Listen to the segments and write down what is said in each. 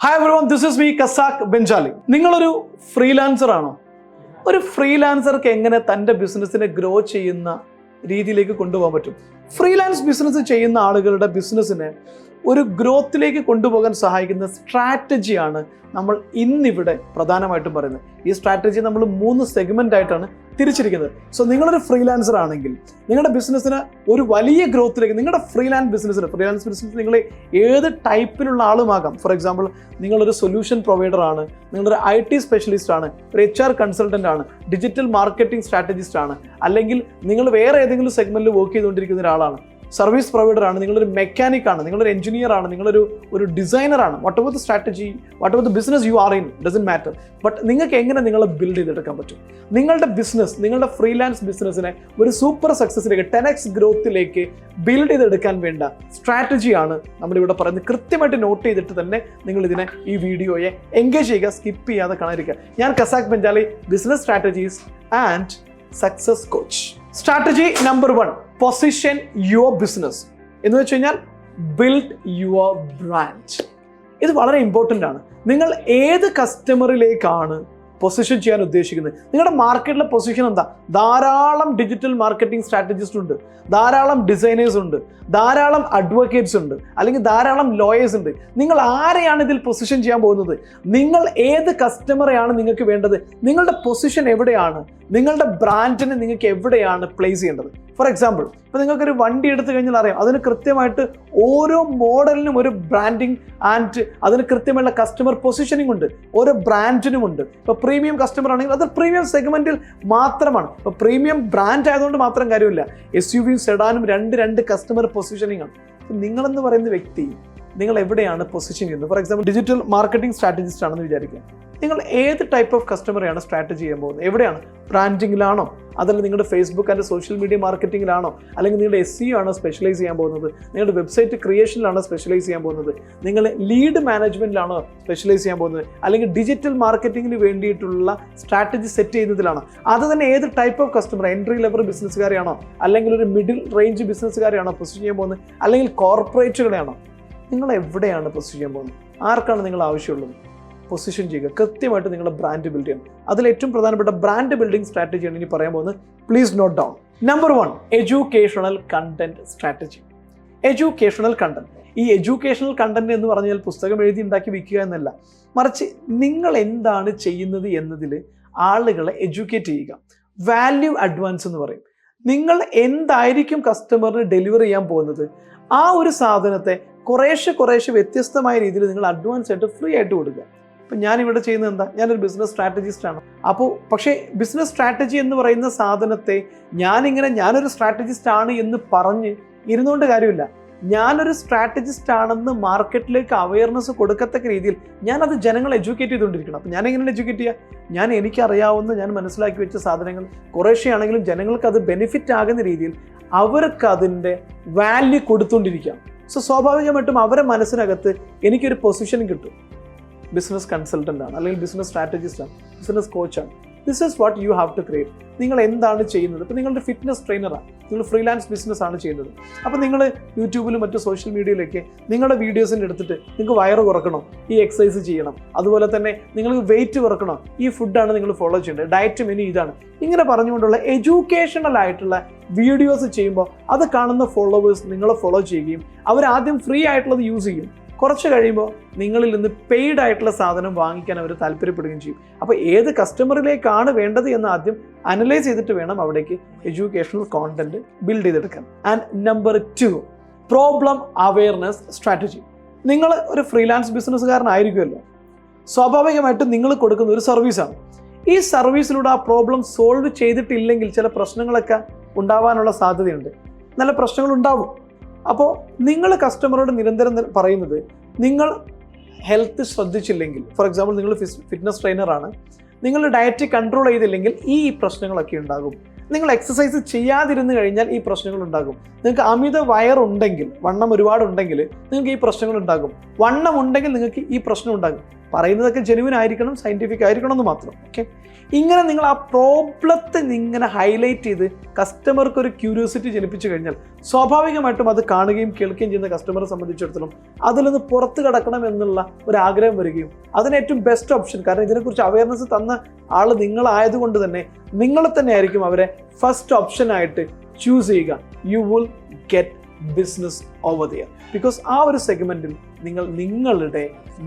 Hi everyone, this is me, Casac Benjali. നിങ്ങളൊരു freelancer ആണോ? ഒരു ഫ്രീലാൻസർക്ക് എങ്ങനെ തൻ്റെ ബിസിനസ്സിനെ ഗ്രോ ചെയ്യുന്ന രീതിയിലേക്ക് കൊണ്ടുപോകാൻ പറ്റും? ഫ്രീലാൻസ് ബിസിനസ് ചെയ്യുന്ന ആളുകളുടെ ബിസിനസ്സിനെ ഒരു ഗ്രോത്തിലേക്ക് കൊണ്ടുപോകാൻ സഹായിക്കുന്ന സ്ട്രാറ്റജിയാണ് നമ്മൾ ഇന്നിവിടെ പ്രധാനമായിട്ടും പറയുന്നത്. ഈ സ്ട്രാറ്റജി നമ്മൾ 3 സെഗ്മെൻ്റ് ആയിട്ടാണ് തിരിച്ചിരിക്കുന്നത്. സോ നിങ്ങളൊരു ഫ്രീലാൻസർ ആണെങ്കിൽ നിങ്ങളുടെ ബിസിനസ്സിന് ഒരു വലിയ ഗ്രോത്തിലേക്ക്, നിങ്ങളുടെ ഫ്രീലാൻസ് ബിസിനസ് നിങ്ങൾ ഏത് ടൈപ്പിലുള്ള ആളുമാകാം. ഫോർ എക്സാമ്പിൾ, നിങ്ങളൊരു സൊല്യൂഷൻ പ്രൊവൈഡർ ആണ്, നിങ്ങളൊരു IT സ്പെഷ്യലിസ്റ്റ് ആണ്, ഒരു HR കൺസൾട്ടൻ്റ് ആണ്, ഡിജിറ്റൽ മാർക്കറ്റിംഗ് സ്ട്രാറ്റജിസ്റ്റ് ആണ്, അല്ലെങ്കിൽ നിങ്ങൾ വേറെ ഏതെങ്കിലും സെഗ്മെൻറ്റിൽ വർക്ക് ചെയ്തുകൊണ്ടിരിക്കുന്ന ഒരാളാണ്, സർവീസ് പ്രൊവൈഡർ ആണ്, നിങ്ങളൊരു മെക്കാനിക് ആണ്, നിങ്ങളൊരു എഞ്ചിനീയർ ആണ്, നിങ്ങളൊരു ഡിസൈനർ ആണ്. What ever the strategy, what ever the business you are in, doesn't matter. But നിങ്ങൾക്ക് എങ്ങനെ നിങ്ങളെ ബിൽഡ് ചെയ്തെടുക്കാൻ പറ്റും? നിങ്ങളുടെ ഫ്രീലാൻസ് ബിസിനസ്സിനെ ഒരു സൂപ്പർ സക്സസിലേക്ക് 10x ഗ്രോത്തിലേക്ക് ബിൽഡ് ചെയ്തെടുക്കാൻ വേണ്ട സ്ട്രാറ്റജിയാണ് നമ്മളിവിടെ പറയുന്നത്. കൃത്യമായിട്ട് നോട്ട് ചെയ്തിട്ട് തന്നെ നിങ്ങൾ ഇതിനെ, ഈ വീഡിയോയെ എൻഗേജ് ചെയ്യുക, സ്കിപ്പ് ചെയ്യാതെ കാണാതിരിക്കുക. ഞാൻ Kasak Benchali, business strategies and success coach. Strategy number 1, position your business എന്ന് വെച്ച് കഴിഞ്ഞാൽ ബിൽഡ് യുവർ ബ്രാൻഡ്. ഇത് വളരെ ഇമ്പോർട്ടൻ്റ് ആണ്. നിങ്ങൾ ഏത് കസ്റ്റമറിലേക്കാണ് പൊസിഷൻ ചെയ്യാൻ ഉദ്ദേശിക്കുന്നത്? നിങ്ങളുടെ മാർക്കറ്റിലെ പൊസിഷൻ എന്താ? ധാരാളം ഡിജിറ്റൽ മാർക്കറ്റിംഗ് സ്ട്രാറ്റജിസ്റ്റ് ഉണ്ട്, ധാരാളം ഡിസൈനേഴ്സ് ഉണ്ട്, ധാരാളം അഡ്വക്കേറ്റ്സ് ഉണ്ട്, അല്ലെങ്കിൽ ധാരാളം ലോയേഴ്സ് ഉണ്ട്. നിങ്ങൾ ആരെയാണ് ഇതിൽ പൊസിഷൻ ചെയ്യാൻ പോകുന്നത്? നിങ്ങൾ ഏത് കസ്റ്റമറെയാണ് നിങ്ങൾക്ക് വേണ്ടത്? നിങ്ങളുടെ പൊസിഷൻ എവിടെയാണ്? നിങ്ങളുടെ ബ്രാൻഡിനെ നിങ്ങൾക്ക് എവിടെയാണ് പ്ലേസ് ചെയ്യേണ്ടത്? ഫോർ എക്സാമ്പിൾ, ഇപ്പോൾ നിങ്ങൾക്കൊരു വണ്ടി എടുത്തു കഴിഞ്ഞാൽ അറിയാം, അതിന് കൃത്യമായിട്ട് ഓരോ മോഡലിനും ഒരു ബ്രാൻഡിങ് ആൻഡ് അതിന് കൃത്യമായുള്ള കസ്റ്റമർ പൊസിഷനിങ് ഉണ്ട്, ഓരോ ബ്രാൻഡിനും ഉണ്ട്. ഇപ്പോൾ പ്രീമിയം കസ്റ്റമർ ആണെങ്കിൽ അത് പ്രീമിയം സെഗ്മെന്റിൽ മാത്രമാണ്. ഇപ്പോൾ പ്രീമിയം ബ്രാൻഡ് ആയതുകൊണ്ട് മാത്രം കാര്യമില്ല, SUV സെഡാനും രണ്ട് കസ്റ്റമർ പൊസിഷനിങ് ആണ്. നിങ്ങളെന്ന് പറയുന്ന വ്യക്തി നിങ്ങൾ എവിടെയാണ് പൊസിഷൻ ചെയ്യുന്നത്? For example, digital marketing strategist ആണെന്ന് വിചാരിക്കുക. നിങ്ങൾ ഏത് ടൈപ്പ് ഓഫ് കസ്റ്റമറെയാണ് സ്ട്രാറ്റജി ചെയ്യാൻ പോകുന്നത്? എവിടെയാണ്? ബ്രാൻഡിങ്ങിലാണോ, അതല്ല നിങ്ങളുടെ ഫേസ്ബുക്ക് ആൻഡ് സോഷ്യൽ മീഡിയ മാർക്കറ്റിംഗിലാണോ, അല്ലെങ്കിൽ നിങ്ങളുടെ SEO ആണോ സ്പെഷ്യലൈസ് ചെയ്യാൻ പോകുന്നത്? നിങ്ങളുടെ വെബ്സൈറ്റ് ക്രിയേഷനിലാണോ സ്പെഷ്യലൈസ് ചെയ്യാൻ പോകുന്നത്? നിങ്ങൾ ലീഡ് മാനേജ്മെന്റിലാണോ സ്പെഷ്യലൈസ് ചെയ്യാൻ പോകുന്നത്? അല്ലെങ്കിൽ ഡിജിറ്റൽ മാർക്കറ്റിംഗിന് വേണ്ടിയിട്ടുള്ള സ്ട്രാറ്റജി സെറ്റ് ചെയ്യുന്നതിലാണോ? അത് തന്നെ ഏത് type of customer, entry level ബിസിനസ്സുകാരെയാണോ, അല്ലെങ്കിൽ ഒരു മിഡിൽ റേഞ്ച് ബിസിനസ്സുകാരെയാണോ പൊസിഷൻ ചെയ്യാൻ പോകുന്നത്, അല്ലെങ്കിൽ കോർപ്പറേറ്റുകളെയാണോ? നിങ്ങൾ എവിടെയാണ് പൊസിഷൻ ചെയ്യാൻ പോകുന്നത്? ആർക്കാണ് നിങ്ങൾ ആവശ്യമുള്ളത്? പൊസിഷൻ ചെയ്യുക, കൃത്യമായിട്ട് നിങ്ങളുടെ ബ്രാൻഡ് ബിൽഡ് ചെയ്യണം. അതിൽ ഏറ്റവും പ്രധാനപ്പെട്ട ബ്രാൻഡ് ബിൽഡിംഗ് സ്ട്രാറ്റജിയാണ് ഇനി പറയാൻ പോകുന്നത്. Please note down. Number 1, educational content strategy. Educational content. ഈ എഡ്യൂക്കേഷണൽ കണ്ടന്റ് എന്ന് പറഞ്ഞാൽ പുസ്തകം എഴുതി ഉണ്ടാക്കി വിൽക്കുക എന്നല്ല, മറിച്ച് നിങ്ങൾ എന്താണ് ചെയ്യുന്നത് എന്നതിൽ ആളുകളെ എഡ്യൂക്കേറ്റ് ചെയ്യുക. വാല്യൂ അഡ്വാൻസ് എന്ന് പറയും. നിങ്ങൾ എന്തായിരിക്കും കസ്റ്റമറിന് ഡെലിവർ ചെയ്യാൻ പോകുന്നത്, ആ ഒരു സാധനത്തെ കുറേശ്ശെ വ്യത്യസ്തമായ രീതിയിൽ നിങ്ങൾ അഡ്വാൻസ് ആയിട്ട് ഫ്രീ ആയിട്ട് കൊടുക്കുക. അപ്പം ഞാനിവിടെ ചെയ്യുന്നത് എന്താ? ഞാനൊരു ബിസിനസ് സ്ട്രാറ്റജിസ്റ്റ് ആണ്. അപ്പോൾ പക്ഷേ ബിസിനസ് സ്ട്രാറ്റജി എന്ന് പറയുന്ന സാധനത്തെ ഞാനൊരു സ്ട്രാറ്റജിസ്റ്റ് ആണ് എന്ന് പറഞ്ഞ് ഇരുന്നുകൊണ്ട് കാര്യമില്ല. ഞാനൊരു സ്ട്രാറ്റജിസ്റ്റ് ആണെന്ന് മാർക്കറ്റിലേക്ക് അവയർനെസ് കൊടുക്കത്തക്ക രീതിയിൽ ഞാനത് ജനങ്ങളെ എഡ്യൂക്കേറ്റ് ചെയ്തുകൊണ്ടിരിക്കണം. അപ്പം ഞാൻ എങ്ങനെയാണ് എഡ്യൂക്കേറ്റ് ചെയ്യുക? എനിക്കറിയാവുന്ന, ഞാൻ മനസ്സിലാക്കി വെച്ച സാധനങ്ങൾ കുറേശ്ശെ ആണെങ്കിലും ജനങ്ങൾക്ക് അത് ബെനിഫിറ്റ് ആകുന്ന രീതിയിൽ അവർക്ക് അതിൻ്റെ വാല്യൂ കൊടുത്തുകൊണ്ടിരിക്കാം. സോ സ്വാഭാവികമായിട്ടും അവരെ മനസ്സിനകത്ത് എനിക്കൊരു പൊസിഷൻ കിട്ടും. ബിസിനസ് കൺസൾട്ടൻ്റ് ആണ്, അല്ലെങ്കിൽ ബിസിനസ് സ്ട്രാറ്റജിസ്റ്റ് ആണ്, ബിസിനസ് കോച്ചാണ്. This is what you have to create. നിങ്ങൾ എന്താണ് ചെയ്യുന്നത്? ഇപ്പോൾ നിങ്ങളുടെ ഫിറ്റ്നസ് ട്രെയിനറാണ്, നിങ്ങൾ ഫ്രീലാൻസ് ബിസിനസ് ആണ് ചെയ്യുന്നത്. അപ്പോൾ നിങ്ങൾ യൂട്യൂബിലും മറ്റു സോഷ്യൽ മീഡിയയിലൊക്കെ നിങ്ങളുടെ വീഡിയോസിൻ്റെ എടുത്തിട്ട് നിങ്ങൾക്ക് വയറ് കുറക്കണം, ഈ എക്സസൈസ് ചെയ്യണം, അതുപോലെ തന്നെ നിങ്ങൾക്ക് വെയിറ്റ് കുറക്കണം, ഈ ഫുഡാണ് നിങ്ങൾ ഫോളോ ചെയ്യേണ്ടത്, ഡയറ്റ് മെനു ഇതാണ്, ഇങ്ങനെ പറഞ്ഞുകൊണ്ടുള്ള എഡ്യൂക്കേഷണൽ ആയിട്ടുള്ള വീഡിയോസ് ചെയ്യുമ്പോൾ അത് കാണുന്ന ഫോളോവേഴ്സ് നിങ്ങളെ ഫോളോ ചെയ്യുകയും അവരാദ്യം ഫ്രീ ആയിട്ടുള്ളത് യൂസ് ചെയ്യും. കുറച്ച് കഴിയുമ്പോൾ നിങ്ങളിൽ നിന്ന് പെയ്ഡ് ആയിട്ടുള്ള സാധനം വാങ്ങിക്കാൻ അവർ താല്പര്യപ്പെടുകയും ചെയ്യും. അപ്പോൾ ഏത് കസ്റ്റമറിലേക്കാണ് വേണ്ടത് എന്ന് ആദ്യം അനലൈസ് ചെയ്തിട്ട് വേണം അവിടേക്ക് എഡ്യൂക്കേഷണൽ കോണ്ടന്റ് ബിൽഡ് ചെയ്തെടുക്കാൻ. And number 2, problem awareness strategy. നിങ്ങൾ ഒരു ഫ്രീലാൻസ് ബിസിനസ്സുകാരനായിരിക്കുമല്ലോ. സ്വാഭാവികമായിട്ടും നിങ്ങൾ കൊടുക്കുന്ന ഒരു സർവീസാണ്. ഈ സർവീസിലൂടെ ആ പ്രോബ്ലം സോൾവ് ചെയ്തിട്ടില്ലെങ്കിൽ ചില പ്രശ്നങ്ങളൊക്കെ ഉണ്ടാവാനുള്ള സാധ്യതയുണ്ട്, നല്ല പ്രശ്നങ്ങൾ ഉണ്ടാവും. അപ്പോൾ നിങ്ങൾ കസ്റ്റമറോട് നിരന്തരം പറയുന്നത്, നിങ്ങൾ ഹെൽത്ത് ശ്രദ്ധിച്ചില്ലെങ്കിൽ, ഫോർ എക്സാമ്പിൾ നിങ്ങൾ ഫിറ്റ്നസ് ട്രെയിനറാണ്, നിങ്ങൾ ഡയറ്റ് കൺട്രോൾ ചെയ്തില്ലെങ്കിൽ ഈ പ്രശ്നങ്ങളൊക്കെ ഉണ്ടാകും. നിങ്ങൾ എക്സസൈസ് ചെയ്യാതിരുന്നു കഴിഞ്ഞാൽ ഈ പ്രശ്നങ്ങൾ ഉണ്ടാകും. നിങ്ങൾക്ക് അമിത വയറുണ്ടെങ്കിൽ, വണ്ണം ഒരുപാടുണ്ടെങ്കിൽ നിങ്ങൾക്ക് ഈ പ്രശ്നങ്ങൾ ഉണ്ടാകും. വണ്ണം ഉണ്ടെങ്കിൽ നിങ്ങൾക്ക് ഈ പ്രശ്നം ഉണ്ടാകും. പറയുന്നതൊക്കെ ജെനുവിൻ ആയിരിക്കണം, സയൻറ്റിഫിക് ആയിരിക്കണം എന്ന് മാത്രം. ഓക്കെ, ഇങ്ങനെ നിങ്ങൾ ആ പ്രോബ്ലത്തെ ഇങ്ങനെ ഹൈലൈറ്റ് ചെയ്ത് കസ്റ്റമർക്ക് ഒരു ക്യൂരിയോസിറ്റി ജനിപ്പിച്ചു കഴിഞ്ഞാൽ സ്വാഭാവികമായിട്ടും അത് കാണുകയും കേൾക്കുകയും ചെയ്യുന്ന കസ്റ്റമറെ സംബന്ധിച്ചിടത്തോളം അതിൽ നിന്ന് പുറത്ത് കടക്കണം എന്നുള്ള ഒരു ആഗ്രഹം വരികയും അതിന് ഏറ്റവും ബെസ്റ്റ് ഓപ്ഷൻ, കാരണം ഇതിനെക്കുറിച്ച് അവയർനെസ് തന്ന ആൾ നിങ്ങളായതുകൊണ്ട് തന്നെ നിങ്ങളെ തന്നെ ആയിരിക്കും അവരെ ഫസ്റ്റ് ഓപ്ഷനായിട്ട് ചൂസ് ചെയ്യുക. You will get business over there. Because ആ ഒരു സെഗ്മെന്റിൽ നിങ്ങൾ നിങ്ങളുടെ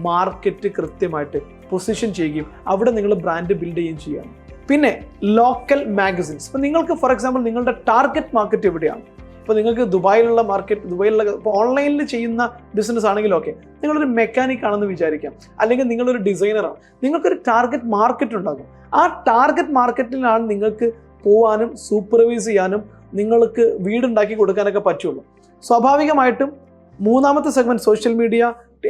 മാർക്കറ്റ് കൃത്യമായിട്ട് പൊസിഷൻ ചെയ്യുകയും അവിടെ നിങ്ങൾ ബ്രാൻഡ് ബിൽഡ് ചെയ്യുകയും ചെയ്യുകയാണ്. പിന്നെ ലോക്കൽ മാഗസിൻസ്. ഇപ്പം നിങ്ങൾക്ക് ഫോർ എക്സാമ്പിൾ നിങ്ങളുടെ ടാർഗറ്റ് മാർക്കറ്റ് എവിടെയാണ്? ഇപ്പോൾ നിങ്ങൾക്ക് ദുബായിലുള്ള മാർക്കറ്റ്, ദുബായിലുള്ള ഇപ്പോൾ ഓൺലൈനിൽ ചെയ്യുന്ന ബിസിനസ് ആണെങ്കിൽ ഓക്കെ, നിങ്ങളൊരു മെക്കാനിക് ആണെന്ന് വിചാരിക്കാം, അല്ലെങ്കിൽ നിങ്ങളൊരു ഡിസൈനറാണ്, നിങ്ങൾക്കൊരു ടാർഗറ്റ് മാർക്കറ്റ് ഉണ്ടാകും. ആ ടാർഗറ്റ് മാർക്കറ്റിലാണ് നിങ്ങൾക്ക് പോകാനും സൂപ്പർവൈസ് ചെയ്യാനും നിങ്ങൾക്ക് വീടുണ്ടാക്കി കൊടുക്കാനൊക്കെ പറ്റുള്ളൂ. സ്വാഭാവികമായിട്ടും മൂന്നാമത്തെ segment social media,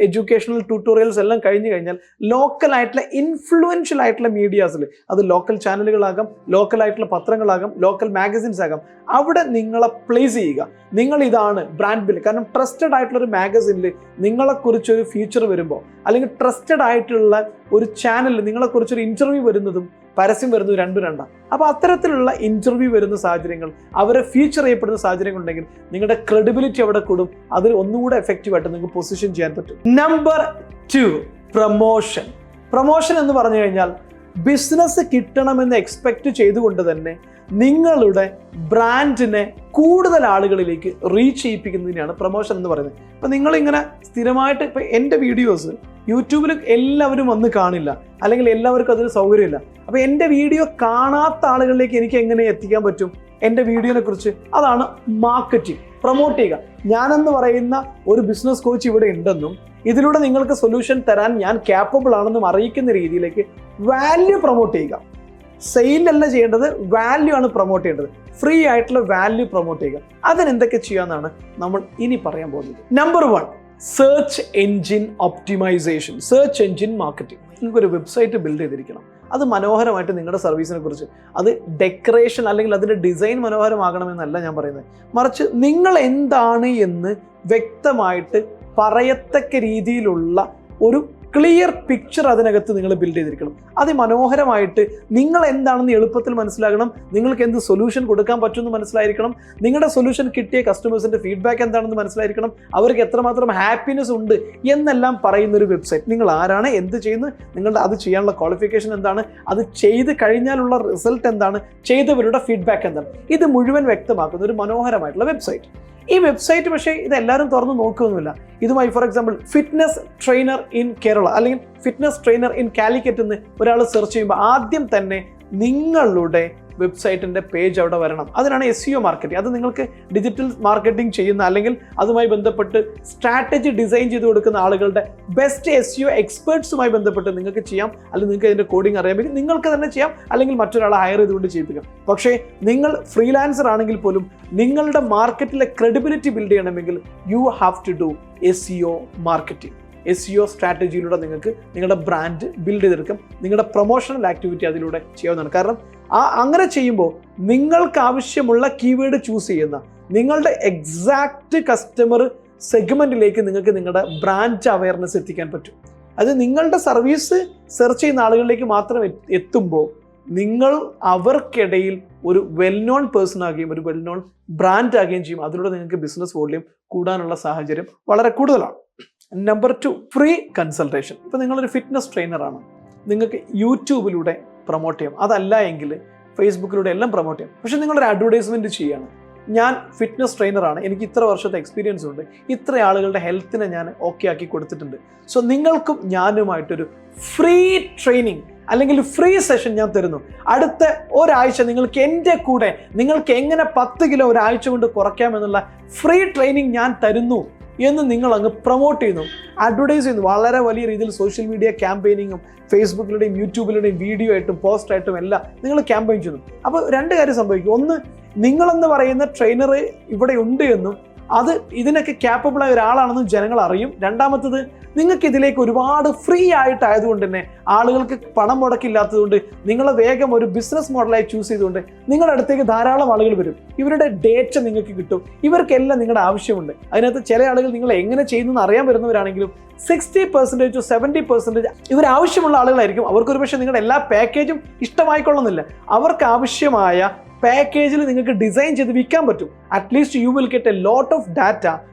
educational tutorials എല്ലാം കഴിഞ്ഞു കഴിഞ്ഞാൽ ലോക്കലായിട്ടുള്ള ഇൻഫ്ലുവൻഷ്യൽ ആയിട്ടുള്ള മീഡിയാസിൽ, അത് ലോക്കൽ ചാനലുകളാകാം, ലോക്കലായിട്ടുള്ള പത്രങ്ങളാകാം, ലോക്കൽ മാഗസിൻസ് ആകാം, അവിടെ നിങ്ങളെ പ്ലേസ് ചെയ്യുക. നിങ്ങൾ ഇതാണ് ബ്രാൻഡ് ബിൽഡ്. കാരണം ട്രസ്റ്റഡ് ആയിട്ടുള്ള ഒരു മാഗസിനിൽ നിങ്ങളെക്കുറിച്ചൊരു ഫീച്ചർ വരുമ്പോൾ, അല്ലെങ്കിൽ ട്രസ്റ്റഡ് ആയിട്ടുള്ള ഒരു ചാനലിൽ നിങ്ങളെക്കുറിച്ചൊരു ഇൻ്റർവ്യൂ വരുന്നതും പരസ്യം വരുന്നത് രണ്ടാണ്. അപ്പോൾ അത്തരത്തിലുള്ള ഇൻ്റർവ്യൂ വരുന്ന സാഹചര്യങ്ങൾ, അവരെ ഫീച്ചർ ചെയ്യപ്പെടുന്ന സാഹചര്യങ്ങൾ ഉണ്ടെങ്കിൽ നിങ്ങളുടെ ക്രെഡിബിലിറ്റി അവിടെ കൂടും. അതിൽ ഒന്നുകൂടെ എഫക്റ്റീവായിട്ട് നിങ്ങൾക്ക് പൊസിഷൻ ചെയ്യാൻ പറ്റും. Number 2, promotion. പ്രൊമോഷൻ എന്ന് പറഞ്ഞു കഴിഞ്ഞാൽ ബിസിനസ് കിട്ടണമെന്ന് എക്സ്പെക്റ്റ് ചെയ്തുകൊണ്ട് തന്നെ നിങ്ങളുടെ ബ്രാൻഡിനെ കൂടുതൽ ആളുകളിലേക്ക് റീച്ച് ചെയ്യിപ്പിക്കുന്നതിനാണ് പ്രൊമോഷൻ എന്ന് പറയുന്നത്. ഇപ്പം നിങ്ങളിങ്ങനെ സ്ഥിരമായിട്ട്, ഇപ്പം എൻ്റെ വീഡിയോസ് യൂട്യൂബിൽ എല്ലാവരും വന്ന് കാണില്ല, അല്ലെങ്കിൽ എല്ലാവർക്കും അതിന് സൗകര്യമില്ല. അപ്പോൾ എൻ്റെ വീഡിയോ കാണാത്ത ആളുകളിലേക്ക് എനിക്ക് എങ്ങനെ എത്തിക്കാൻ പറ്റും എൻ്റെ വീഡിയോനെ കുറിച്ച്? അതാണ് മാർക്കറ്റിംഗ്, പ്രൊമോട്ട് ചെയ്യുക. ഞാനെന്ന് പറയുന്ന ഒരു ബിസിനസ് കോച്ച് ഇവിടെ ഉണ്ടെന്നും ഇതിലൂടെ നിങ്ങൾക്ക് സൊല്യൂഷൻ തരാൻ ഞാൻ ക്യാപ്പബിൾ ആണെന്നും അറിയിക്കുന്ന രീതിയിലേക്ക് വാല്യൂ പ്രൊമോട്ട് ചെയ്യുക. സെയിലല്ല ചെയ്യേണ്ടത്, വാല്യൂ ആണ് പ്രൊമോട്ട് ചെയ്യേണ്ടത്. ഫ്രീ ആയിട്ടുള്ള വാല്യൂ പ്രൊമോട്ട് ചെയ്യുക. അതിനെന്തൊക്കെ ചെയ്യാമെന്നാണ് നമ്മൾ ഇനി പറയാൻ പോകുന്നത്. Number 1, search engine optimisation, search engine marketing. നിങ്ങൾക്കൊരു വെബ്സൈറ്റ് ബിൽഡ് ചെയ്തിരിക്കണം. അത് മനോഹരമായിട്ട് നിങ്ങളുടെ സർവീസിനെ കുറിച്ച്, അത് ഡെക്കറേഷൻ അല്ലെങ്കിൽ അതിൻ്റെ ഡിസൈൻ മനോഹരമാകണമെന്നല്ല ഞാൻ പറയുന്നത്, മറിച്ച് നിങ്ങൾ എന്താണ് എന്ന് വ്യക്തമായിട്ട് പറയത്തക്ക രീതിയിലുള്ള ഒരു ക്ലിയർ പിക്ചർ അതിനകത്ത് നിങ്ങൾ ബിൽഡ് ചെയ്തിരിക്കണം. അതിമനോഹരമായിട്ട് നിങ്ങൾ എന്താണെന്ന് എളുപ്പത്തിൽ മനസ്സിലാകണം, നിങ്ങൾക്ക് എന്ത് സൊല്യൂഷൻ കൊടുക്കാൻ പറ്റുമെന്ന് മനസ്സിലായിരിക്കണം, നിങ്ങളുടെ സൊല്യൂഷൻ കിട്ടിയ കസ്റ്റമേഴ്സിൻ്റെ ഫീഡ്ബാക്ക് എന്താണെന്ന് മനസ്സിലായിരിക്കണം, അവർക്ക് എത്രമാത്രം ഹാപ്പിനെസ് ഉണ്ട് എന്നെല്ലാം പറയുന്ന ഒരു വെബ്സൈറ്റ്. നിങ്ങൾ ആരാണ്, എന്ത് ചെയ്യുന്നു, നിങ്ങളുടെ അത് ചെയ്യാനുള്ള ക്വാളിഫിക്കേഷൻ എന്താണ്, അത് ചെയ്ത് കഴിഞ്ഞാലുള്ള റിസൾട്ട് എന്താണ്, ചെയ്തവരുടെ ഫീഡ്ബാക്ക് എന്താണ്, ഇത് മുഴുവൻ വ്യക്തമാക്കുന്ന ഒരു മനോഹരമായിട്ടുള്ള വെബ്സൈറ്റ്. ഈ വെബ്സൈറ്റ് പക്ഷേ ഇതെല്ലാവരും തുറന്ന് നോക്കുകയൊന്നുമില്ല. ഇതുമായി for example fitness trainer in Kerala അല്ലെങ്കിൽ ഫിറ്റ്നസ് ട്രെയിനർ ഇൻ കാലിക്കറ്റ് എന്ന് ഒരാൾ സെർച്ച് ചെയ്യുമ്പോൾ ആദ്യം തന്നെ നിങ്ങളുടെ വെബ്സൈറ്റിൻ്റെ പേജ് അവിടെ വരണം. അതിനാണ് SEO മാർക്കറ്റിംഗ്. അത് നിങ്ങൾക്ക് ഡിജിറ്റൽ മാർക്കറ്റിംഗ് ചെയ്യുന്ന അല്ലെങ്കിൽ അതുമായി ബന്ധപ്പെട്ട് സ്ട്രാറ്റജി ഡിസൈൻ ചെയ്ത് കൊടുക്കുന്ന ആളുകളുടെ ബെസ്റ്റ് SEO എക്സ്പേർട്സുമായി ബന്ധപ്പെട്ട് നിങ്ങൾക്ക് ചെയ്യാം. അല്ലെങ്കിൽ നിങ്ങൾക്ക് അതിൻ്റെ കോഡിംഗ് അറിയാമെങ്കിൽ നിങ്ങൾക്ക് തന്നെ ചെയ്യാം, അല്ലെങ്കിൽ മറ്റൊരാളെ ഹയർ ചെയ്തുകൊണ്ട് ചെയ്യിപ്പിക്കാം. പക്ഷേ നിങ്ങൾ ഫ്രീലാൻസർ ആണെങ്കിൽ പോലും നിങ്ങളുടെ മാർക്കറ്റിലെ ക്രെഡിബിലിറ്റി ബിൽഡ് ചെയ്യണമെങ്കിൽ you have to do SEO marketing. SEO സ്ട്രാറ്റജിയിലൂടെ നിങ്ങൾക്ക് നിങ്ങളുടെ ബ്രാൻഡ് ബിൽഡ് ചെയ്തെടുക്കാം. നിങ്ങളുടെ പ്രൊമോഷണൽ ആക്ടിവിറ്റി അതിലൂടെ ചെയ്യാവുന്നതാണ്. കാരണം അങ്ങനെ ചെയ്യുമ്പോൾ നിങ്ങൾക്ക് ആവശ്യമുള്ള കീവേഡ് ചൂസ് ചെയ്യുന്ന നിങ്ങളുടെ എക്സാക്റ്റ് കസ്റ്റമർ സെഗ്മെന്റിലേക്ക് നിങ്ങൾക്ക് നിങ്ങളുടെ ബ്രാൻഡ് അവയർനെസ് എത്തിക്കാൻ പറ്റും. അത് നിങ്ങളുടെ സർവീസ് സെർച്ച് ചെയ്യുന്ന ആളുകളിലേക്ക് മാത്രം എത്തുമ്പോൾ നിങ്ങൾ അവർക്കിടയിൽ ഒരു വെൽ നോൺ പേഴ്സൺ ആകുകയും ഒരു വെൽ നോൺ ബ്രാൻഡ് ആകുകയും ചെയ്യും. അതിലൂടെ നിങ്ങൾക്ക് ബിസിനസ് വോള്യൂം കൂടാനുള്ള സാഹചര്യം വളരെ കൂടുതലാണ്. Number 2, free consultation. ഇപ്പോൾ നിങ്ങളൊരു ഫിറ്റ്നസ് ട്രെയിനറാണ്, നിങ്ങൾക്ക് യൂട്യൂബിലൂടെ പ്രൊമോട്ട് ചെയ്യാം, അതല്ല എങ്കിൽ ഫേസ്ബുക്കിലൂടെ എല്ലാം പ്രൊമോട്ട് ചെയ്യാം. പക്ഷേ നിങ്ങളൊരു അഡ്വർടൈസ്മെൻറ്റ് ചെയ്യുകയാണ്, ഞാൻ ഫിറ്റ്നസ് ട്രെയിനറാണ്, എനിക്ക് ഇത്ര വർഷത്തെ എക്സ്പീരിയൻസ് ഉണ്ട്, ഇത്ര ആളുകളുടെ ഹെൽത്തിനെ ഞാൻ ഓക്കെ ആക്കി കൊടുത്തിട്ടുണ്ട്, സോ നിങ്ങൾക്കും ഞാനുമായിട്ടൊരു ഫ്രീ ട്രെയിനിങ് അല്ലെങ്കിൽ ഫ്രീ സെഷൻ ഞാൻ തരുന്നു. അടുത്ത ഒരാഴ്ച നിങ്ങൾക്ക് എൻ്റെ കൂടെ നിങ്ങൾക്ക് എങ്ങനെ 10 കിലോ ഒരാഴ്ച കൊണ്ട് കുറയ്ക്കാമെന്നുള്ള ഫ്രീ ട്രെയിനിങ് ഞാൻ തരുന്നു എന്ന് നിങ്ങൾ അങ്ങ് പ്രൊമോട്ട് ചെയ്യുന്നു, അഡ്വർടൈസ് ചെയ്യുന്നു. വളരെ വലിയ രീതിയിൽ സോഷ്യൽ മീഡിയ ക്യാമ്പയിനിങ്ങും ഫേസ്ബുക്കിലൂടെയും യൂട്യൂബിലൂടെയും വീഡിയോ ആയിട്ടും പോസ്റ്റായിട്ടും എല്ലാം നിങ്ങൾ ക്യാമ്പയിൻ ചെയ്യുന്നു. അപ്പോൾ 2 കാര്യം സംഭവിക്കും. ഒന്ന്, നിങ്ങളെന്ന് പറയുന്ന ട്രെയിനർ ഇവിടെ ഉണ്ട് എന്നും അത് ഇതിനൊക്കെ ക്യാപ്പബിളായ ഒരാളാണെന്ന് ജനങ്ങൾ അറിയും. രണ്ടാമത്തത്, നിങ്ങൾക്ക് ഇതിലേക്ക് ഒരുപാട് ഫ്രീ ആയിട്ടായതുകൊണ്ട് തന്നെ ആളുകൾക്ക് പണം മുടക്കില്ലാത്തതുകൊണ്ട് നിങ്ങളെ വേഗം ഒരു ബിസിനസ് മോഡലായി ചൂസ് ചെയ്തുകൊണ്ട് നിങ്ങളുടെ അടുത്തേക്ക് ധാരാളം ആളുകൾ വരും. ഇവരുടെ ഡേറ്റ നിങ്ങൾക്ക് കിട്ടും. ഇവർക്കെല്ലാം നിങ്ങളുടെ ആവശ്യമുണ്ട്. അതിനകത്ത് ചില ആളുകൾ നിങ്ങൾ എങ്ങനെ ചെയ്യുന്നതെന്ന് അറിയാൻ വരുന്നവരാണെങ്കിലും 60% to 70% ഇവർ ആവശ്യമുള്ള ആളുകളായിരിക്കും. അവർക്കൊരു പക്ഷേ നിങ്ങളുടെ എല്ലാ പാക്കേജും ഇഷ്ടമായിക്കൊള്ളുന്നില്ല. അവർക്ക് ആവശ്യമായ പാക്കേജിൽ നിങ്ങൾക്ക് ഡിസൈൻ ചെയ്ത് വിൽക്കാൻ പറ്റും. At least U will get a lot of data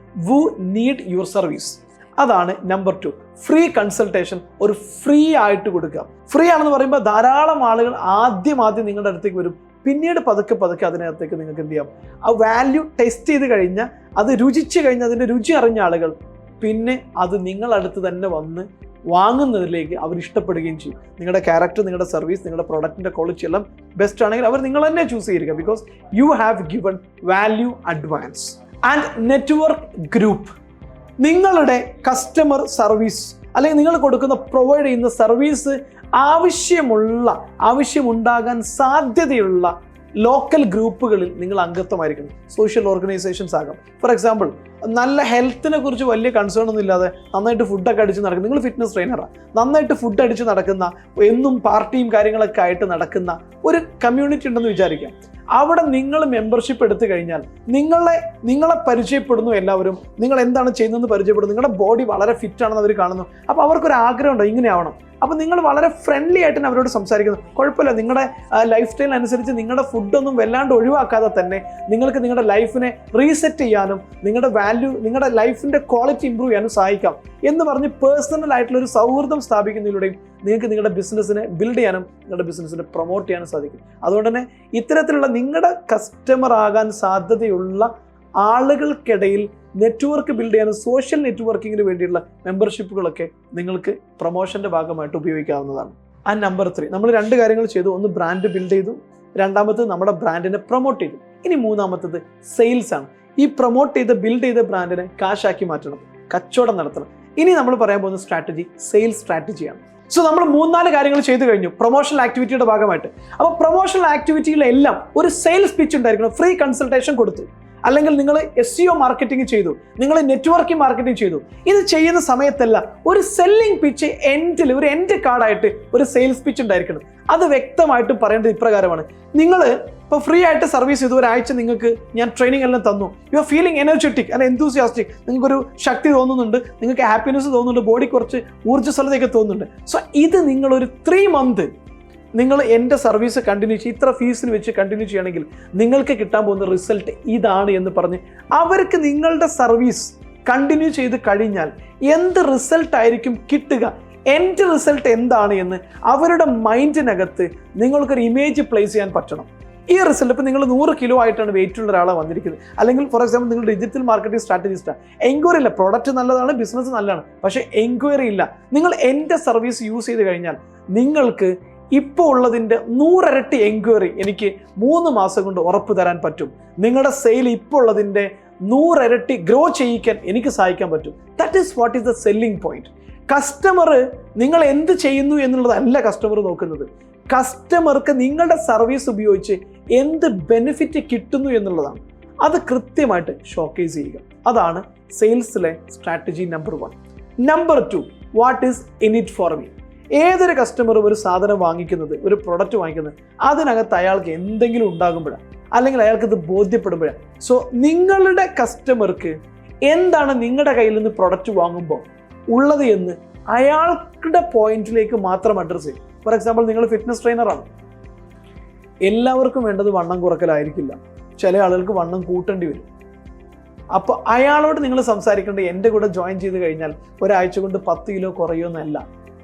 who need your service. അതാണ് നമ്പർ 2, ഫ്രീ കൺസൾട്ടേഷൻ. ഒരു ഫ്രീ ആയിട്ട് കൊടുക്കുക. ഫ്രീ ആണെന്ന് പറയുമ്പോൾ ധാരാളം ആളുകൾ ആദ്യം നിങ്ങളുടെ അടുത്തേക്ക് വരും. പിന്നീട് പതുക്കെ അതിനകത്തേക്ക് നിങ്ങൾക്ക് എന്ത് ചെയ്യാം, ആ വാല്യൂ ടെസ്റ്റ് ചെയ്ത് കഴിഞ്ഞാൽ, അത് രുചിച്ച് കഴിഞ്ഞ് അതിൻ്റെ രുചി അറിഞ്ഞ ആളുകൾ പിന്നെ അത് നിങ്ങളടുത്ത് തന്നെ വന്ന് വാങ്ങുന്നതിലേക്ക് അവർ ഇഷ്ടപ്പെടുകയും ചെയ്യും. നിങ്ങളുടെ ക്യാരക്ടർ, നിങ്ങളുടെ സർവീസ്, നിങ്ങളുടെ പ്രൊഡക്റ്റിൻ്റെ ക്വാളിറ്റി എല്ലാം ബെസ്റ്റ് ആണെങ്കിൽ അവർ നിങ്ങൾ തന്നെ ചൂസ് ചെയ്തിരിക്കുക. Because you have given value advance. And network group. നിങ്ങളുടെ കസ്റ്റമർ സർവീസ് അല്ലെങ്കിൽ നിങ്ങൾ കൊടുക്കുന്ന പ്രൊവൈഡ് ചെയ്യുന്ന സർവീസ് ആവശ്യമുണ്ടാകാൻ സാധ്യതയുള്ള ലോക്കൽ ഗ്രൂപ്പുകളിൽ നിങ്ങൾ അംഗത്വമായിരിക്കണം. സോഷ്യൽ ഓർഗനൈസേഷൻസ് ആകാം. ഫോർ എക്സാമ്പിൾ, നല്ല ഹെൽത്തിനെ കുറിച്ച് വലിയ കൺസേൺ ഒന്നും ഇല്ലാതെ നന്നായിട്ട് ഫുഡൊക്കെ അടിച്ച് നടക്കുന്ന, നിങ്ങൾ ഫിറ്റ്നസ് ട്രെയിനറാണ്, നന്നായിട്ട് ഫുഡ് അടിച്ച് നടക്കുന്ന, എന്നും പാർട്ടിയും കാര്യങ്ങളൊക്കെ ആയിട്ട് നടക്കുന്ന ഒരു കമ്മ്യൂണിറ്റി ഉണ്ടെന്ന് വിചാരിക്കാം. അവിടെ നിങ്ങൾ മെമ്പർഷിപ്പ് എടുത്തു കഴിഞ്ഞാൽ നിങ്ങളെ പരിചയപ്പെടുന്നു എല്ലാവരും. നിങ്ങൾ എന്താണ് ചെയ്യുന്നതെന്ന് പരിചയപ്പെടുന്നു. നിങ്ങളുടെ ബോഡി വളരെ ഫിറ്റ് ആണെന്ന് അവർ കാണുന്നു. അപ്പോൾ അവർക്കൊരു ആഗ്രഹം ഉണ്ടോ ഇങ്ങനെ ആവണം. അപ്പോൾ നിങ്ങൾ വളരെ ഫ്രണ്ട്ലി ആയിട്ട് അവരോട് സംസാരിക്കുന്നു. കുഴപ്പമില്ല, നിങ്ങളുടെ ലൈഫ് സ്റ്റൈൽ അനുസരിച്ച് നിങ്ങളുടെ ഫുഡൊന്നും വല്ലാണ്ട് ഒഴിവാക്കാതെ തന്നെ നിങ്ങൾക്ക് നിങ്ങളുടെ ലൈഫിനെ റീസെറ്റ് ചെയ്യാനും നിങ്ങളുടെ ലൈഫിൻ്റെ ക്വാളിറ്റി ഇമ്പ്രൂവ് ചെയ്യാനും സഹായിക്കാം എന്ന് പറഞ്ഞ് പേഴ്സണൽ ആയിട്ടുള്ള ഒരു സൗഹൃദം സ്ഥാപിക്കുന്നതിലൂടെയും നിങ്ങൾക്ക് നിങ്ങളുടെ ബിസിനസ്സിനെ ബിൽഡ് ചെയ്യാനും നിങ്ങളുടെ ബിസിനസ്സിനെ പ്രൊമോട്ട് ചെയ്യാനും സാധിക്കും. അതുകൊണ്ട് തന്നെ ഇത്തരത്തിലുള്ള നിങ്ങളുടെ കസ്റ്റമർ ആകാൻ സാധ്യതയുള്ള ആളുകൾക്കിടയിൽ നെറ്റ്വർക്ക് ബിൽഡ് ചെയ്യാനും സോഷ്യൽ നെറ്റ്വർക്കിങ്ങിന് വേണ്ടിയുള്ള മെമ്പർഷിപ്പുകളൊക്കെ നിങ്ങൾക്ക് പ്രൊമോഷൻ്റെ ഭാഗമായിട്ട് ഉപയോഗിക്കാവുന്നതാണ്. ആൻഡ് നമ്പർ 3, നമ്മൾ 2 കാര്യങ്ങൾ ചെയ്തു. ഒന്ന്, ബ്രാൻഡ് ബിൽഡ് ചെയ്തു. രണ്ടാമത്തത്, നമ്മുടെ ബ്രാൻഡിനെ പ്രൊമോട്ട് ചെയ്തു. ഇനി മൂന്നാമത്തത് സെയിൽസ് ആണ്. ഈ പ്രൊമോട്ട് ചെയ്ത് ബിൽഡ് ചെയ്ത ബ്രാൻഡിനെ കാശാക്കി മാറ്റണം, കച്ചവടം നടത്തണം. ഇനി നമ്മൾ പറയാൻ പോകുന്ന സ്ട്രാറ്റജി സെയിൽസ് സ്ട്രാറ്റജിയാണ്. സോ നമ്മൾ 3-4 കാര്യങ്ങൾ ചെയ്തു കഴിഞ്ഞു പ്രൊമോഷണൽ ആക്ടിവിറ്റിയുടെ ഭാഗമായിട്ട്. അപ്പോൾ പ്രൊമോഷണൽ ആക്ടിവിറ്റിയിലെല്ലാം ഒരു സെയിൽസ് പിച്ച് ഉണ്ടായിരിക്കണം. ഫ്രീ കൺസൾട്ടേഷൻ കൊടുത്തു, അല്ലെങ്കിൽ നിങ്ങൾ SEO മാർക്കറ്റിംഗ് ചെയ്തു, നിങ്ങൾ നെറ്റ്വർക്കിംഗ് മാർക്കറ്റിംഗ് ചെയ്തു. ഇത് ചെയ്യുന്ന സമയത്തല്ല ഒരു സെല്ലിംഗ് പിച്ച് എൻഡിൽ, ഒരു എൻഡ് കാർഡായിട്ട് ഒരു സെയിൽസ് പിച്ച് ഉണ്ടായിരിക്കണം. അത് വ്യക്തമായിട്ട് പറയേണ്ടത് ഇപ്രകാരമാണ്. നിങ്ങൾ ഇപ്പോൾ ഫ്രീ ആയിട്ട് സർവീസ് ചെയ്തു, ഒരാഴ്ച നിങ്ങൾക്ക് ഞാൻ ട്രെയിനിങ് എല്ലാം തന്നു. You are feeling energetic and enthusiastic. നിങ്ങൾക്കൊരു ശക്തി തോന്നുന്നുണ്ട്, നിങ്ങൾക്ക് ഹാപ്പിനെസ് തോന്നുന്നുണ്ട്, ബോഡി കുറച്ച് ഊർജ്ജസ്വലതയൊക്കെ തോന്നുന്നുണ്ട്. സോ ഇത് നിങ്ങളൊരു 3 months നിങ്ങൾ എൻ്റെ സർവീസ് കണ്ടിന്യൂ ചെയ്യും, ഇത്ര ഫീസിന് വെച്ച് കണ്ടിന്യൂ ചെയ്യണമെങ്കിൽ നിങ്ങൾക്ക് കിട്ടാൻ പോകുന്ന റിസൾട്ട് ഇതാണ് എന്ന് പറഞ്ഞ് അവർക്ക് നിങ്ങളുടെ സർവീസ് കണ്ടിന്യൂ ചെയ്ത് കഴിഞ്ഞാൽ എന്ത് റിസൾട്ട് ആയിരിക്കും കിട്ടുക, എൻ്റെ റിസൾട്ട് എന്താണ് എന്ന് അവരുടെ മൈൻഡിനകത്ത് നിങ്ങൾക്കൊരു ഇമേജ് പ്ലേസ് ചെയ്യാൻ പറ്റണം. ഈ റിസൾട്ട് ഇപ്പോൾ നിങ്ങൾ 100 കിലോ ആയിട്ടാണ് വെയിറ്റ് ഉള്ള ഒരാളെ വന്നിരിക്കുന്നത്, അല്ലെങ്കിൽ ഫോർ എക്സാമ്പിൾ നിങ്ങൾ ഡിജിറ്റൽ മാർക്കറ്റിംഗ് സ്ട്രാറ്റജിസ്റ്റാണ്, എൻക്വയറി ഇല്ല, പ്രോഡക്റ്റ് നല്ലതാണ്, ബിസിനസ് നല്ലതാണ്, പക്ഷേ എൻക്വയറി ഇല്ല. നിങ്ങൾ എൻ്റെ സർവീസ് യൂസ് ചെയ്ത് കഴിഞ്ഞാൽ നിങ്ങൾക്ക് ഇപ്പോൾ ഉള്ളതിൻ്റെ 100 ഇരട്ടി എൻക്വയറി എനിക്ക് 3 മാസം കൊണ്ട് ഉറപ്പ് തരാൻ പറ്റും. നിങ്ങളുടെ സെയിൽ ഇപ്പോൾ ഉള്ളതിൻ്റെ 100 ഇരട്ടി ഗ്രോ ചെയ്യിക്കാൻ എനിക്ക് സഹായിക്കാൻ പറ്റും. That is what is the selling point. Customer നിങ്ങൾ എന്ത് ചെയ്യുന്നു എന്നുള്ളതല്ല കസ്റ്റമർ നോക്കുന്നത്. കസ്റ്റമർക്ക് നിങ്ങളുടെ സർവീസ് ഉപയോഗിച്ച് എന്ത് ബെനിഫിറ്റ് കിട്ടുന്നു എന്നുള്ളതാണ്. അത് കൃത്യമായിട്ട് ഷോക്കേസ് ചെയ്യുക. അതാണ് സെയിൽസിലെ strategy number 1. Number 2, what is in it for me. ഏതൊരു കസ്റ്റമറും ഒരു സാധനം വാങ്ങിക്കുന്നത്, ഒരു പ്രൊഡക്റ്റ് വാങ്ങിക്കുന്നത്, അതിനകത്ത് അയാൾക്ക് എന്തെങ്കിലും ഉണ്ടാകുമ്പോഴാണ്, അല്ലെങ്കിൽ അയാൾക്ക് ഇത് ബോധ്യപ്പെടുമ്പോഴാണ്. സോ നിങ്ങളുടെ കസ്റ്റമർക്ക് എന്താണ് നിങ്ങളുടെ കയ്യിൽ നിന്ന് പ്രൊഡക്റ്റ് വാങ്ങുമ്പോൾ ഉള്ളത് എന്ന് അയാളുടെ പോയിന്റിലേക്ക് മാത്രം അഡ്രസ്സ് ചെയ്യും. ഫോർ എക്സാമ്പിൾ, നിങ്ങൾ ഫിറ്റ്നസ് ട്രെയിനറാണ്. എല്ലാവർക്കും വേണ്ടത് വണ്ണം കുറക്കലായിരിക്കില്ല, ചില ആളുകൾക്ക് വണ്ണം കൂട്ടേണ്ടി വരും. അപ്പോൾ അയാളോട് നിങ്ങൾ സംസാരിക്കേണ്ടത് എൻ്റെ കൂടെ ജോയിൻ ചെയ്ത് കഴിഞ്ഞാൽ ഒരാഴ്ച കൊണ്ട് 10 കിലോ കുറയുമെന്നല്ല.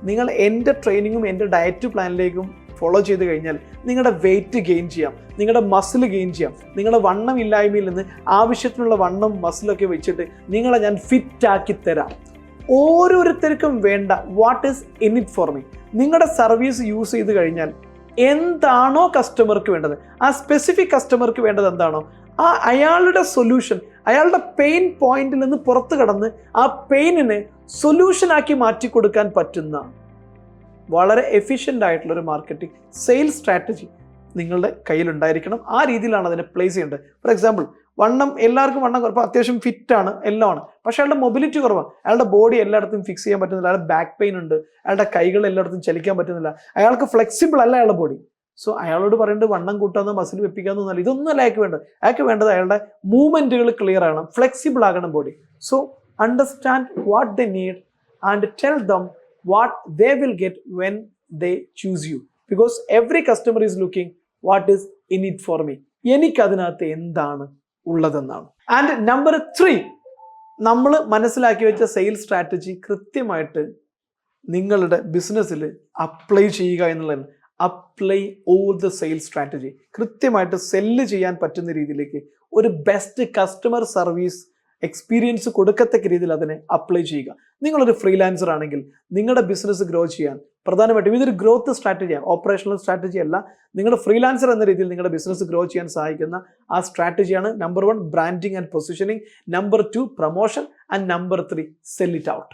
നിങ്ങൾ എൻ്റെ ട്രെയിനിങ്ങും എൻ്റെ ഡയറ്റ് പ്ലാനിലേക്കും ഫോളോ ചെയ്ത് കഴിഞ്ഞാൽ നിങ്ങളുടെ വെയിറ്റ് ഗെയിൻ ചെയ്യാം, നിങ്ങളുടെ മസിൽ ഗെയിൻ ചെയ്യാം. നിങ്ങളുടെ വണ്ണം ഇല്ലായ്മയിൽ നിന്ന് ആവശ്യത്തിനുള്ള വണ്ണം മസിലൊക്കെ വെച്ചിട്ട് നിങ്ങളെ ഞാൻ ഫിറ്റാക്കി തരാം. ഓരോരുത്തർക്കും വേണ്ട what is in it for me. നിങ്ങളുടെ സർവീസ് യൂസ് ചെയ്ത് കഴിഞ്ഞാൽ എന്താണോ കസ്റ്റമർക്ക് വേണ്ടത്, ആ സ്പെസിഫിക് കസ്റ്റമർക്ക് വേണ്ടത് എന്താണോ അയാളുടെ സൊല്യൂഷൻ, അയാളുടെ പെയിൻ പോയിന്റിൽ നിന്ന് പുറത്തു കടന്ന് ആ പെയിനിനെ സൊല്യൂഷനാക്കി മാറ്റി കൊടുക്കാൻ പറ്റുന്ന വളരെ എഫിഷ്യൻ്റ് ആയിട്ടുള്ളൊരു മാർക്കറ്റിംഗ് സെയിൽസ് സ്ട്രാറ്റജി നിങ്ങളുടെ കയ്യിലുണ്ടായിരിക്കണം. ആ രീതിയിലാണ് അതിനെ പ്ലേസ് ചെയ്യേണ്ടത്. ഫോർ എക്സാമ്പിൾ, വണ്ണം എല്ലാവർക്കും വണ്ണം കുറവ്, അത്യാവശ്യം ഫിറ്റാണ്, എല്ലാം ആണ്. പക്ഷെ അയാളുടെ മൊബിലിറ്റി കുറവാണ്. അയാളുടെ ബോഡി എല്ലായിടത്തും ഫിക്സ് ചെയ്യാൻ പറ്റുന്നില്ല, അയാളുടെ ബാക്ക് പെയിൻ ഉണ്ട്, അയാളുടെ കൈകൾ എല്ലായിടത്തും ചലിക്കാൻ പറ്റുന്നില്ല, അയാൾക്ക് ഫ്ലെക്സിബിൾ അല്ല അയാളുടെ ബോഡി. സോ അയാളോട് പറയേണ്ടത് വണ്ണം കൂട്ടാന്ന് മസിൽ വെപ്പിക്കാന്നൊന്നല്ല, ഇതൊന്നും അല്ല അയാൾക്ക് വേണ്ടത്. അയാൾക്ക് വേണ്ടത് അയാളുടെ മൂവ്മെന്റുകൾ ക്ലിയർ ആകണം, ഫ്ലെക്സിബിൾ ആകണം body. So understand what they need and tell them what they will get when they choose you. Because every customer is looking what is in it for me, എനിക്കതിനകത്ത് എന്താണ് ഉള്ളതെന്നാണ്. ആൻഡ് നമ്പർ 3, നമ്മൾ മനസ്സിലാക്കി വെച്ച sales strategy കൃത്യമായിട്ട് നിങ്ങളുടെ ബിസിനസ്സിൽ apply ചെയ്യുക എന്നുള്ളതാണ്. Apply all the sales strategy. കൃത്യമായിട്ട് സെല്ല് ചെയ്യാൻ പറ്റുന്ന രീതിയിലേക്ക് ഒരു ബെസ്റ്റ് കസ്റ്റമർ സർവീസ് എക്സ്പീരിയൻസ് കൊടുക്കത്തക്ക രീതിയിൽ അതിനെ അപ്ലൈ ചെയ്യുക. നിങ്ങളൊരു ഫ്രീലാൻസർ ആണെങ്കിൽ നിങ്ങളുടെ ബിസിനസ് ഗ്രോ ചെയ്യാൻ പ്രധാനമായിട്ടും ഇതൊരു ഗ്രോത്ത് സ്ട്രാറ്റജിയാണ്, ഓപ്പറേഷണൽ സ്ട്രാറ്റജി അല്ല. നിങ്ങളുടെ ഫ്രീലാൻസർ എന്ന രീതിയിൽ നിങ്ങളുടെ ബിസിനസ് ഗ്രോ ചെയ്യാൻ സഹായിക്കുന്ന ആ സ്ട്രാറ്റജിയാണ് number 1 branding and positioning, number 2 promotion and number 3 sell it out.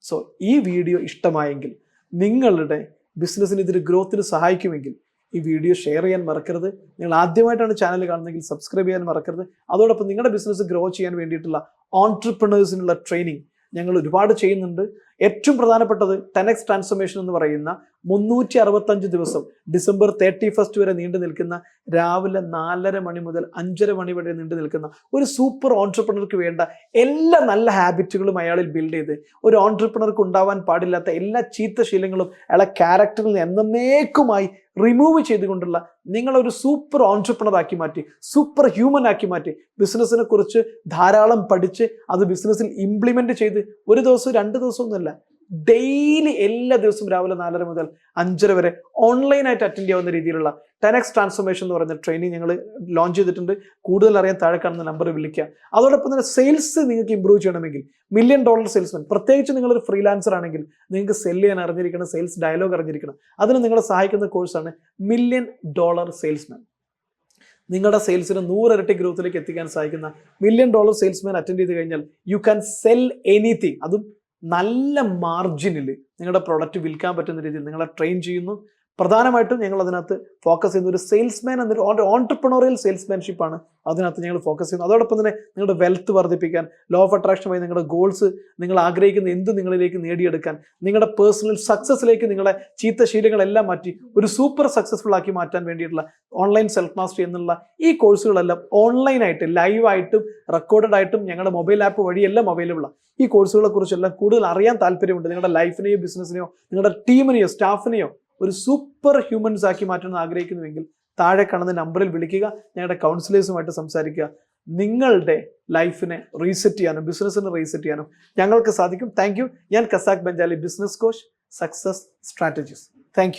So ഈ വീഡിയോ ഇഷ്ടമായെങ്കിൽ, നിങ്ങളുടെ ബിസിനസ്സിന് ഇതൊരു ഗ്രോത്തിന് സഹായിക്കുമെങ്കിൽ ഈ വീഡിയോ ഷെയർ ചെയ്യാൻ മറക്കരുത്. നിങ്ങൾ ആദ്യമായിട്ടാണ് ചാനൽ കാണുന്നതെങ്കിൽ സബ്സ്ക്രൈബ് ചെയ്യാൻ മറക്കരുത്. അതോടൊപ്പം നിങ്ങളുടെ ബിസിനസ് ഗ്രോ ചെയ്യാൻ വേണ്ടിയിട്ടുള്ള ഓൺട്രപ്രണേഴ്സിനുള്ള ട്രെയിനിങ് ഞങ്ങൾ ഒരുപാട് ചെയ്യുന്നുണ്ട്. ഏറ്റവും പ്രധാനപ്പെട്ടത് 10x ട്രാൻസ്ഫോർമേഷൻ എന്ന് പറയുന്ന 365 ദിവസം ഡിസംബർ 31 വരെ നീണ്ടു നിൽക്കുന്ന, രാവിലെ 4:30 മണി മുതൽ 5:30 മണി വരെ നീണ്ടു നിൽക്കുന്ന ഒരു സൂപ്പർ ഓൺട്രപ്രണർക്ക് വേണ്ട എല്ലാ നല്ല ഹാബിറ്റുകളും അയാളിൽ ബിൽഡ് ചെയ്ത്, ഒരു ഓൺട്രപ്രണർക്ക് ഉണ്ടാവാൻ പാടില്ലാത്ത എല്ലാ ചീത്ത ശീലങ്ങളും അയാളെ ക്യാരക്ടറിൽ നിന്ന് എന്നേക്കുമായി റിമൂവ് ചെയ്തുകൊണ്ടുള്ള നിങ്ങളൊരു സൂപ്പർ ഓൺട്രപ്രണർ ആക്കി മാറ്റി, സൂപ്പർ ഹ്യൂമൻ ആക്കി മാറ്റി, ബിസിനസ്സിനെ കുറിച്ച് ധാരാളം പഠിച്ച് അത് ബിസിനസ്സിൽ ഇംപ്ലിമെന്റ് ചെയ്ത് ഒരു ദിവസം 2 ദിവസം ഒന്നുമല്ല, ഡെയിലി എല്ലാ ദിവസവും രാവിലെ 4:30 മുതൽ 5:30 വരെ ഓൺലൈനായിട്ട് അറ്റൻഡ് ചെയ്യാവുന്ന രീതിയിലുള്ള 10x ട്രാൻസ്ഫോർമേഷൻ എന്ന് പറയുന്ന ട്രെയിനിങ് ഞങ്ങൾ ലോഞ്ച് ചെയ്തിട്ടുണ്ട്. കൂടുതൽ അറിയാൻ താഴെ കാണുന്ന നമ്പർ വിളിക്കുക. അതോടൊപ്പം തന്നെ സെയിൽസ് നിങ്ങൾക്ക് ഇംപ്രൂവ് ചെയ്യണമെങ്കിൽ, $1 million സെയിൽസ്മാൻ, പ്രത്യേകിച്ച് നിങ്ങളൊരു ഫ്രീലാൻസർ ആണെങ്കിൽ നിങ്ങൾക്ക് സെല് ചെയ്യാൻ അറിഞ്ഞിരിക്കണം, സെയിൽസ് ഡയലോഗ് അറിഞ്ഞിരിക്കണം. അതിന് നിങ്ങളെ സഹായിക്കുന്ന കോഴ്സാണ് $1 million സെയിൽസ്മാൻ. നിങ്ങളുടെ സെയിൽസിന് 100 ഇരട്ടി ഗ്രോത്തിലേക്ക് എത്തിക്കാൻ സഹായിക്കുന്ന $1 million സെയിൽസ്മാൻ അറ്റൻഡ് ചെയ്ത് കഴിഞ്ഞാൽ യു ക്യാൻ സെൽ എനിത്തിങ്. അതും നല്ല മാർജിനിൽ നിങ്ങളുടെ പ്രൊഡക്റ്റ് വിൽക്കാൻ പറ്റുന്ന രീതിയിൽ നിങ്ങളെ ട്രെയിൻ ചെയ്യുന്നു. പ്രധാനമായിട്ടും ഞങ്ങൾ അതിനകത്ത് ഫോക്കസ് ചെയ്യുന്ന ഒരു സെയിൽസ്മാൻ എന്നൊരു ഓൺട്രപ്രണോറിയൽ സെയിൽസ്മാൻഷിപ്പാണ് അതിനകത്ത് ഞങ്ങൾ ഫോക്കസ് ചെയ്യുന്നത്. അതോടൊപ്പം തന്നെ നിങ്ങളുടെ വെൽത്ത് വർദ്ധിപ്പിക്കാൻ, ലോ ഓഫ് അട്രാക്ഷൻ വഴി നിങ്ങളുടെ ഗോൾസ്, നിങ്ങൾ ആഗ്രഹിക്കുന്ന എന്ത് നിങ്ങളിലേക്ക് നേടിയെടുക്കാൻ, നിങ്ങളുടെ പേഴ്സണൽ സക്സസ്സിലേക്ക് നിങ്ങളെ ചീത്ത ശീലങ്ങളെല്ലാം മാറ്റി ഒരു സൂപ്പർ സക്സസ്ഫുൾ ആക്കി മാറ്റാൻ വേണ്ടിയിട്ടുള്ള ഓൺലൈൻ സെൽഫ് മാസ്റ്ററി എന്നുള്ള ഈ കോഴ്സുകളെല്ലാം ഓൺലൈനായിട്ട്, ലൈവായിട്ടും റെക്കോർഡഡ് ആയിട്ടും ഞങ്ങളുടെ മൊബൈൽ ആപ്പ് വഴിയെല്ലാം അവൈലബിൾ ആണ്. ഈ കോഴ്സുകളെ കുറിച്ചെല്ലാം കൂടുതൽ അറിയാൻ താല്പര്യമുണ്ട്, നിങ്ങളുടെ ലൈഫിനെയോ ബിസിനസ്സിനെയോ നിങ്ങളുടെ ടീമിനെയോ സ്റ്റാഫിനെയോ ഒരു സൂപ്പർ ഹ്യൂമൻസ് ആക്കി മാറ്റണമെന്ന് ആഗ്രഹിക്കുന്നുവെങ്കിൽ താഴെ കാണുന്ന നമ്പറിൽ വിളിക്കുക, ഞങ്ങളുടെ കൗൺസിലേഴ്സുമായിട്ട് സംസാരിക്കുക. നിങ്ങളുടെ ലൈഫിനെ റീസെറ്റ് ചെയ്യാനും ബിസിനസ്സിനെ റീസെറ്റ് ചെയ്യാനും ഞങ്ങൾക്ക് സാധിക്കും. Thank you. ഞാൻ Kasak Benchali, business coach, success strategist. Thank U.